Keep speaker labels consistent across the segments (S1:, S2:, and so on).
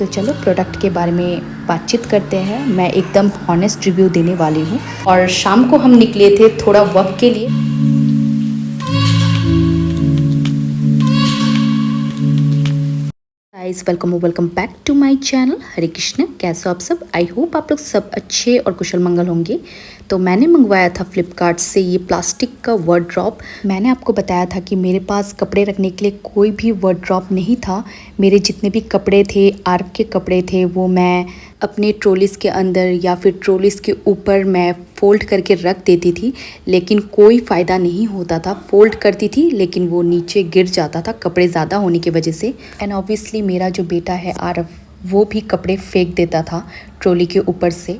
S1: तो चलो प्रोडक्ट के बारे में बातचीत करते हैं। मैं एकदम हॉनेस्ट रिव्यू देने वाली हूँ। और शाम को हम निकले थे थोड़ा वक्त के लिए। Guys welcome back to my channel Hare Krishna. कैसे हो आप सब? आई होप आप लोग सब अच्छे और कुशल मंगल होंगे। तो मैंने मंगवाया था फ्लिपकार्ट से ये प्लास्टिक का वार्डरोब। मैंने आपको बताया था कि मेरे पास कपड़े रखने के लिए कोई भी वार्डरोब नहीं था। मेरे जितने भी कपड़े थे, आर्क के कपड़े थे, वो मैं अपने ट्रॉलीज के अंदर या फिर ट्रॉलीज के ऊपर मैं फ़ोल्ड करके रख देती थी, लेकिन कोई फ़ायदा नहीं होता था। फ़ोल्ड करती थी लेकिन वो नीचे गिर जाता था कपड़े ज़्यादा होने की वजह से। एंड ऑब्वियसली मेरा जो बेटा है आरव, वो भी कपड़े फेंक देता था ट्रॉली के ऊपर से।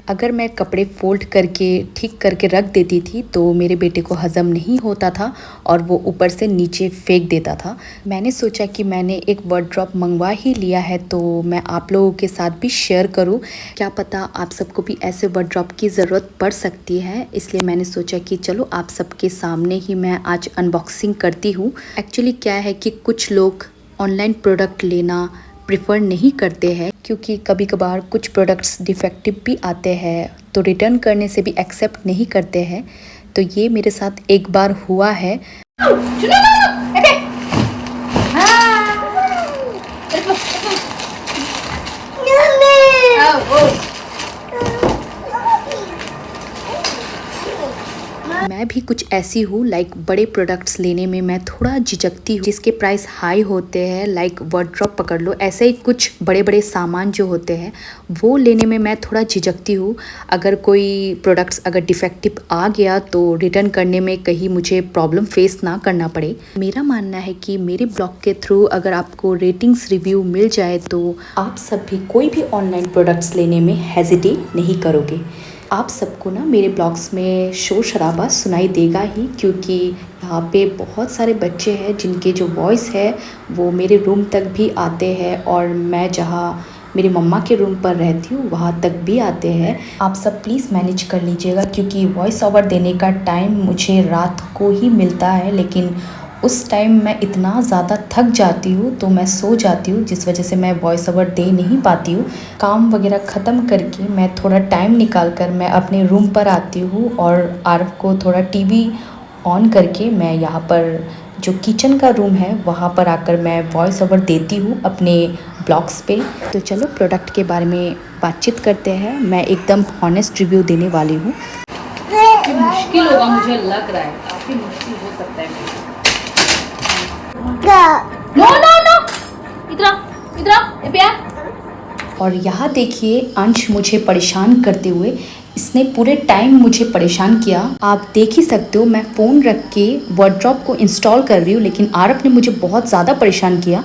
S1: अगर मैं कपड़े फ़ोल्ड करके ठीक करके रख देती थी तो मेरे बेटे को हज़म नहीं होता था और वो ऊपर से नीचे फेंक देता था। मैंने सोचा कि मैंने एक वार्डरोब मंगवा ही लिया है तो मैं आप लोगों के साथ भी शेयर करूं। क्या पता आप सबको भी ऐसे वार्डरोब की ज़रूरत पड़ सकती है, इसलिए मैंने सोचा कि चलो आप सबके सामने ही मैं आज अनबॉक्सिंग करती हूँ। एक्चुअली क्या है कि कुछ लोग ऑनलाइन प्रोडक्ट लेना प्रेफर नहीं करते हैं क्योंकि कभी कभार कुछ प्रोडक्ट्स डिफेक्टिव भी आते हैं, तो रिटर्न करने से भी एक्सेप्ट नहीं करते हैं। तो ये मेरे साथ एक बार हुआ है। मैं भी कुछ ऐसी हूँ, लाइक बड़े प्रोडक्ट्स लेने में मैं थोड़ा झिझकती हूँ जिसके प्राइस हाई होते हैं। लाइक वार्डरोब पकड़ लो, ऐसे ही कुछ बड़े बड़े सामान जो होते हैं वो लेने में मैं थोड़ा झिझकती हूँ। अगर कोई प्रोडक्ट्स अगर डिफेक्टिव आ गया तो रिटर्न करने में कहीं मुझे प्रॉब्लम फेस ना करना पड़े। मेरा मानना है कि मेरे ब्लॉग के थ्रू अगर आपको रेटिंग्स रिव्यू मिल जाए तो आप सब भी कोई भी ऑनलाइन प्रोडक्ट्स लेने में हेजिटेट नहीं करोगे। आप सबको ना मेरे ब्लॉग्स में शोर शराबा सुनाई देगा ही, क्योंकि यहाँ पे बहुत सारे बच्चे हैं जिनके जो वॉइस है वो मेरे रूम तक भी आते हैं, और मैं जहाँ मेरी मम्मा के रूम पर रहती हूँ वहाँ तक भी आते हैं। आप सब प्लीज़ मैनेज कर लीजिएगा क्योंकि वॉइस ओवर देने का टाइम मुझे रात को ही मिलता है, लेकिन उस टाइम मैं इतना ज़्यादा थक जाती हूँ तो मैं सो जाती हूँ, जिस वजह से मैं वॉइस ओवर दे नहीं पाती हूँ। काम वगैरह ख़त्म करके मैं थोड़ा टाइम निकाल कर मैं अपने रूम पर आती हूँ और आरव को थोड़ा टीवी ऑन करके मैं यहाँ पर जो किचन का रूम है वहाँ पर आकर मैं वॉइस ओवर देती हूँ अपने ब्लॉग्स पे। तो चलो प्रोडक्ट के बारे में बातचीत करते हैं। मैं एकदम हॉनेस्ट रिव्यू देने वाली हूँ।
S2: मुश्किल होगा, मुझे लग रहा है काफ़ी मुश्किल हो सकता है। नो नो नो, इधर इधर प्यार।
S1: और यहाँ देखिए अंश मुझे परेशान करते हुए, इसने पूरे टाइम मुझे परेशान किया। आप देख ही सकते हो मैं फ़ोन रख के वार्डरोब को इंस्टॉल कर रही हूँ, लेकिन आरव ने मुझे बहुत ज़्यादा परेशान किया,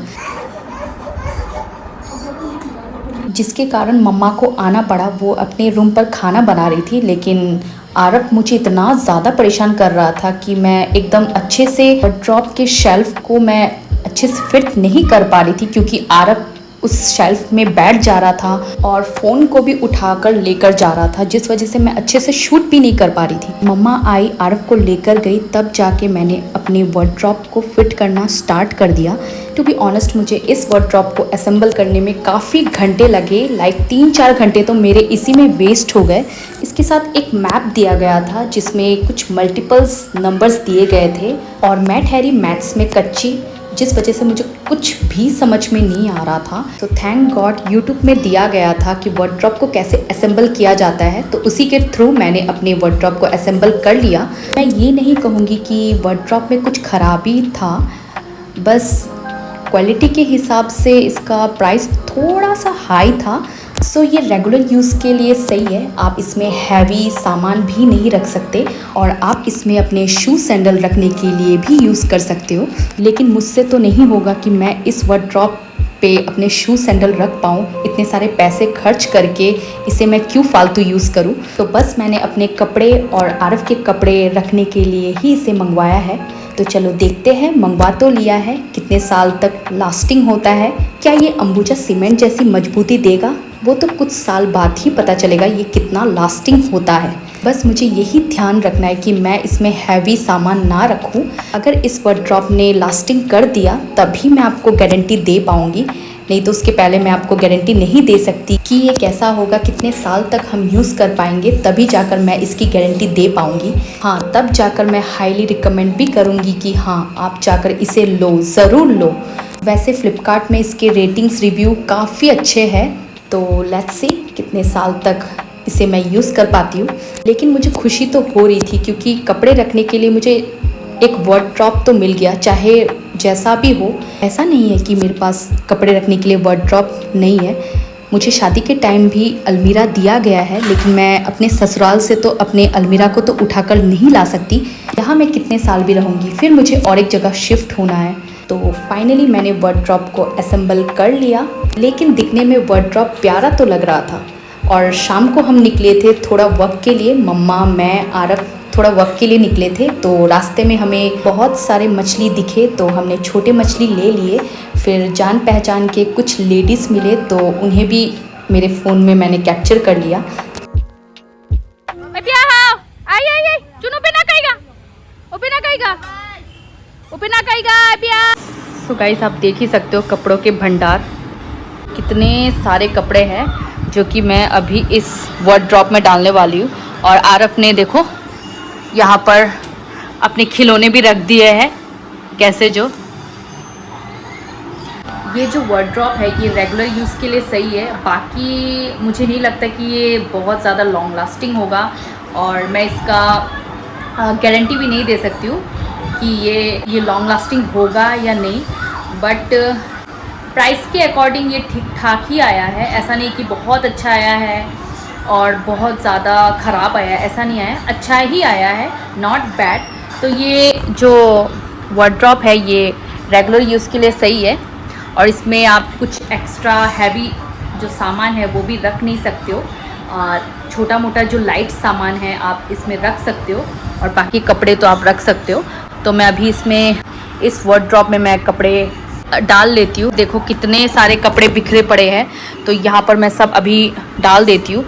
S1: जिसके कारण मम्मा को आना पड़ा। वो अपने रूम पर खाना बना रही थी, लेकिन आरव मुझे इतना ज़्यादा परेशान कर रहा था कि मैं एकदम अच्छे से वार्डरोब के शेल्फ को मैं अच्छे से फिट नहीं कर पा रही थी, क्योंकि आरव उस शेल्फ में बैठ जा रहा था और फ़ोन को भी उठाकर लेकर जा रहा था, जिस वजह से मैं अच्छे से शूट भी नहीं कर पा रही थी। मम्मा आई, आरव को लेकर गई, तब जाके मैंने अपने वार्डरोब को फिट करना स्टार्ट कर दिया। टू बी ऑनेस्ट मुझे इस वार्डरोब को असेंबल करने में काफ़ी घंटे लगे, लाइक 3-4 घंटे तो मेरे इसी में वेस्ट हो गए। इसके साथ एक मैप दिया गया था जिसमें कुछ मल्टीपल्स नंबर्स दिए गए थे, और मैं ठहरी मैथ्स में कच्ची, जिस वजह से मुझे कुछ भी समझ में नहीं आ रहा था। तो थैंक गॉड यूट्यूब में दिया गया था कि वार्डरोब को कैसे असेंबल किया जाता है, तो उसी के थ्रू मैंने अपने वार्डरोब को असेंबल कर लिया। मैं ये नहीं कहूँगी कि वार्डरोब में कुछ खराबी था, बस क्वालिटी के हिसाब से इसका प्राइस थोड़ा सा हाई था। सो ये रेगुलर यूज़ के लिए सही है। आप इसमें हैवी सामान भी नहीं रख सकते, और आप इसमें अपने शू सैंडल रखने के लिए भी यूज़ कर सकते हो, लेकिन मुझसे तो नहीं होगा कि मैं इस वार्डरोब पे अपने शू सैंडल रख पाऊँ। इतने सारे पैसे खर्च करके इसे मैं क्यों फालतू यूज़ करूँ। तो बस मैंने अपने कपड़े और आरव के कपड़े रखने के लिए ही इसे मंगवाया है। तो चलो देखते हैं, मंगवा तो लिया है, कितने साल तक लास्टिंग होता है। क्या ये अंबुजा सीमेंट जैसी मजबूती देगा? वो तो कुछ साल बाद ही पता चलेगा ये कितना लास्टिंग होता है। बस मुझे यही ध्यान रखना है कि मैं इसमें हैवी सामान ना रखूं। अगर इस वार्डरोब ने लास्टिंग कर दिया तभी मैं आपको गारंटी दे पाऊंगी। नहीं तो उसके पहले मैं आपको गारंटी नहीं दे सकती कि ये कैसा होगा, कितने साल तक हम यूज़ कर पाएंगे, तभी जाकर मैं इसकी गारंटी दे पाऊँगी। हाँ, तब जाकर मैं हाईली रिकमेंड भी करूँगी कि हाँ, आप जाकर इसे लो, ज़रूर लो। वैसे फ़्लिपकार्ट में इसके रेटिंग्स रिव्यू काफ़ी अच्छे हैं, तो लेट्स सी कितने साल तक इसे मैं यूज़ कर पाती हूँ। लेकिन मुझे खुशी तो हो रही थी क्योंकि कपड़े रखने के लिए मुझे एक वार्डरोब तो मिल गया, चाहे जैसा भी हो। ऐसा नहीं है कि मेरे पास कपड़े रखने के लिए वार्डरोब नहीं है, मुझे शादी के टाइम भी अलमीरा दिया गया है, लेकिन मैं अपने ससुराल से तो अपने अलमीरा को तो उठाकर नहीं ला सकती। यहाँ मैं कितने साल भी रहूँगी, फिर मुझे और एक जगह शिफ्ट होना है। तो फाइनली मैंने वार्डरोब को असेंबल कर लिया, लेकिन दिखने में वार्डरोब प्यारा तो लग रहा था। और शाम को हम निकले थे थोड़ा वक्त के लिए, मम्मा, मैं, आरफ थोड़ा वक्त के लिए निकले थे। तो रास्ते में हमें बहुत सारे मछली दिखे, तो हमने छोटे मछली ले लिए। फिर जान पहचान के कुछ लेडीज़ मिले, तो उन्हें भी मेरे फ़ोन में मैंने कैप्चर कर लिया। तो गाइस, आप देख ही सकते हो कपड़ों के भंडार, कितने सारे कपड़े हैं जो कि मैं अभी इस वार्डरोब में डालने वाली हूँ। और आरफ ने देखो यहाँ पर अपने खिलौने भी रख दिए हैं, कैसे जो ये जो वार्डरोब है ये रेगुलर यूज़ के लिए सही है। बाकी मुझे नहीं लगता कि ये बहुत ज़्यादा लॉन्ग लास्टिंग होगा, और मैं इसका गारंटी भी नहीं दे सकती हूँ कि ये लॉन्ग लास्टिंग होगा या नहीं। बट प्राइस के अकॉर्डिंग ये ठीक ठाक ही आया है, ऐसा नहीं कि बहुत अच्छा आया है और बहुत ज़्यादा ख़राब आया है, ऐसा नहीं आया, अच्छा ही आया है, नॉट बैड। तो ये जो वार्डरोब है ये रेगुलर यूज़ के लिए सही है, और इसमें आप कुछ एक्स्ट्रा हैवी जो सामान है वो भी रख नहीं सकते हो। छोटा मोटा जो लाइट सामान है आप इसमें रख सकते हो, और बाकी कपड़े तो आप रख सकते हो। तो मैं अभी इसमें इस वार्डरोब में मैं कपड़े डाल लेती हूँ। देखो कितने सारे कपड़े बिखरे पड़े हैं, तो यहाँ पर मैं सब अभी डाल देती हूँ।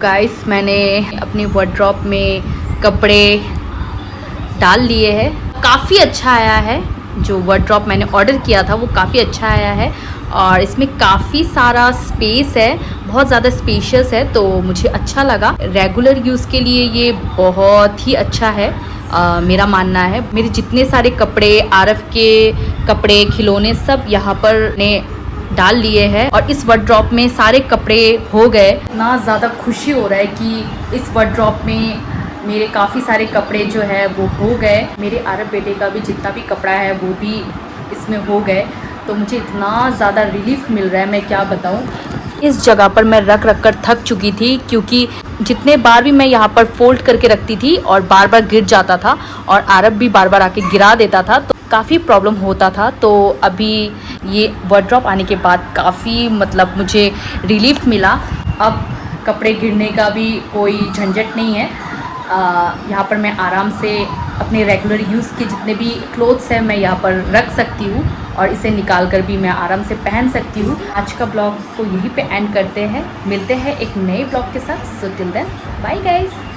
S1: गाइस, मैंने अपनी वार्डरोब में कपड़े डाल लिए हैं, काफ़ी अच्छा आया है। जो वार्डरोब मैंने ऑर्डर किया था वो काफ़ी अच्छा आया है, और इसमें काफ़ी सारा स्पेस है, बहुत ज़्यादा स्पेशियस है, तो मुझे अच्छा लगा। रेगुलर यूज़ के लिए ये बहुत ही अच्छा है, मेरा मानना है। मेरे जितने सारे कपड़े, आरफ के कपड़े, खिलौने सब यहाँ पर ने डाल लिए हैं, और इस वार्डरोब में सारे कपड़े हो गए। इतना ज़्यादा खुशी हो रहा है कि इस वार्डरोब में मेरे काफ़ी सारे कपड़े जो है वो हो गए। मेरे आरफ बेटे का भी जितना भी कपड़ा है वो भी इसमें हो गए, तो मुझे इतना ज़्यादा रिलीफ मिल रहा है, मैं क्या बताऊँ। इस जगह पर मैं रख कर थक चुकी थी, क्योंकि जितने बार भी मैं यहाँ पर फोल्ड करके रखती थी और बार बार गिर जाता था, और आरफ भी बार बार आके गिरा देता था, तो काफ़ी प्रॉब्लम होता था। तो अभी ये वार्डरोब आने के बाद काफ़ी मतलब मुझे रिलीफ मिला। अब कपड़े गिरने का भी कोई झंझट नहीं है। यहाँ पर मैं आराम से अपने रेगुलर यूज़ के जितने भी क्लोथ्स हैं मैं यहाँ पर रख सकती हूँ, और इसे निकाल कर भी मैं आराम से पहन सकती हूँ। आज का ब्लॉग को यहीं पे एंड करते हैं, मिलते हैं एक नए ब्लॉग के साथ। So till then, bye guys.